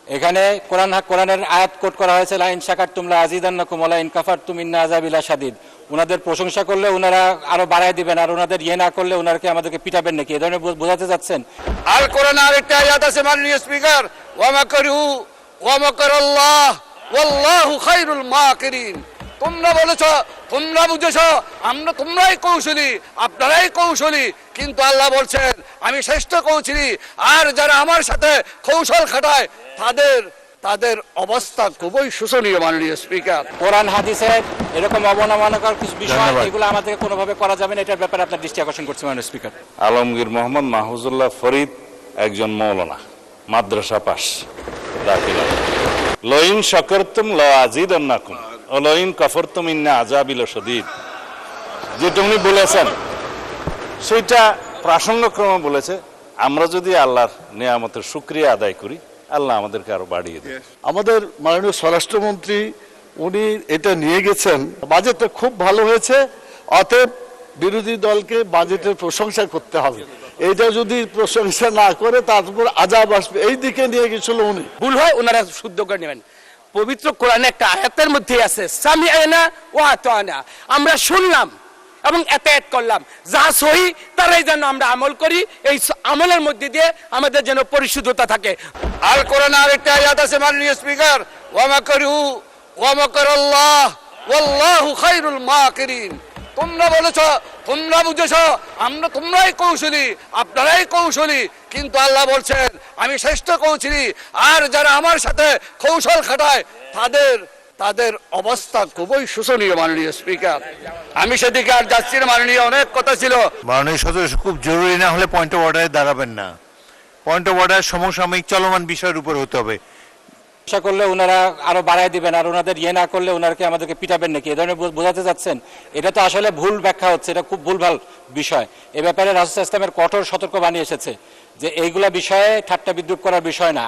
এখানে কোরআনের আয়াত কোট করা হয়েছে লা ইন শাকারতুম লা আযীদান্নাকুম ওয়া লা ইন কাফারতুম ইন্না আযাবি লাশাদীদ। ওনাদের প্রশংসা করলে ওনারা আরো বাড়ায় দিবেন, আর ওনাদের না করলে ওনাকে আমাদেরকে পিটাবেন নাকি, এই ধরনের বোঝাতে যাচ্ছেন? আল কোরআনে আরেকটা আয়াত আছে মাননীয় স্পিকার, ওয়া মাকারু ওয়া মাকারাল্লাহ ওয়াল্লাহু খায়রুল মাকিরিন। তোমরা বলেছো, তোমরা বুঝেছো, তোমরাই কৌশলী, আপনারাই কৌশলী, কিন্তু আল্লাহ বলছেন আমি শ্রেষ্ঠ কৌশলী, আর যারা আমার সাথে কৌশল খাটায় তাদের অবস্থা খুবই শোচনীয়। মাননীয় স্পিকার, কোরআন হাদিসের এরকম অবমাননাকর কিছু বিষয় এগুলো আমাদেরকে কোনোভাবে করা যাবে না, এটার ব্যাপারে আপনার দৃষ্টি আকর্ষণ করছে মাননীয় স্পিকার। আলমগীর মোহাম্মদ মাহফুজুল্লাহ ফরিদ একজন মৌলানা, মাদ্রাসা পাস, দাখিলা। লইন শাকারতুম লা আযীদান্নাকুম ওয়া লইন কাফারতুম ইন্না আযাবি লাশাদীদ, যেটা উনি বলেছেন সেটা প্রাসঙ্গক্রমে বলেছে। আমরা যদি আল্লাহর নিয়ামতের শুকরিয়া আদায় করি, আল্লাহ আমাদেরকে আরো বাড়িয়ে দেয়। আমাদের মাননীয় স্বরাষ্ট্রমন্ত্রী উনি এটা নিয়ে গেছেন, বাজেটটা খুব ভালো হয়েছে, অতএব বিরোধী দলকে বাজেটের প্রশংসা করতে হবে। এটা যদি প্রশংসা না করে তারপর আযাব আসবে, এই দিকে নিয়ে গেছিল উনি। ভুল হয় ওনারা শুদ্ধ করে নেবেন। পবিত্র কোরআনে একটা আয়াতের মধ্যে আছে সামিআনা ওয়া আতানা, আমরা শুনলাম এবং এতায়াত করলাম, যা সহি তারাই যেন আমরা আমল করি, এই আমলের মধ্যে দিয়ে আমাদের যেন পরিশুদ্ধতা থাকে। আল কোরআনে আরেকটা আয়াত আছে মাননীয় স্পিকার, ওয়া মাকারু ওয়া মাকারাল্লাহ ওয়াল্লাহু খায়রুল মাকিরিন। তোমরা বলেছো, তোমরা বুঝেছো, তোমরাই কৌশলী, আপনারাই কৌশলী, কিন্তু আল্লাহ বলছেন আমি শ্রেষ্ঠ কৌশলী, আর যারা আমার সাথে কৌশল খাটায় তাদের অবস্থা খুবই শোচনীয়। মাননীয় স্পিকার, আমি সেদিকে আর যাচ্ছি না। মাননীয় অনেক কথা ছিল। মাননীয় সদস্য, খুব জরুরি না হলে পয়েন্ট অফ অর্ডারে দাঁড়াবেন না। পয়েন্ট অফ অর্ডার সমসাময়িক চলমান বিষয়ের উপর হতে হবে। প্রশংসা করলে ওনারা আরো বাড়ায় দিবেন, আর ওনাদের না করলে ওনাকে আমাদেরকে পিটাবেন নাকি, এই ধরনের বোঝাতে যাচ্ছেন? এটা তো আসলে ভুল ব্যাখ্যা হচ্ছে, এটা খুব ভুলভাল বিষয়। এ ব্যাপারে রাসূল সাল্লাল্লাহু আলাইহি ওয়াসাল্লামের কঠোর সতর্ক বাণী এসেছে যে এইগুলা বিষয়ে ঠাট্টা বিদ্রুপ করার বিষয় না।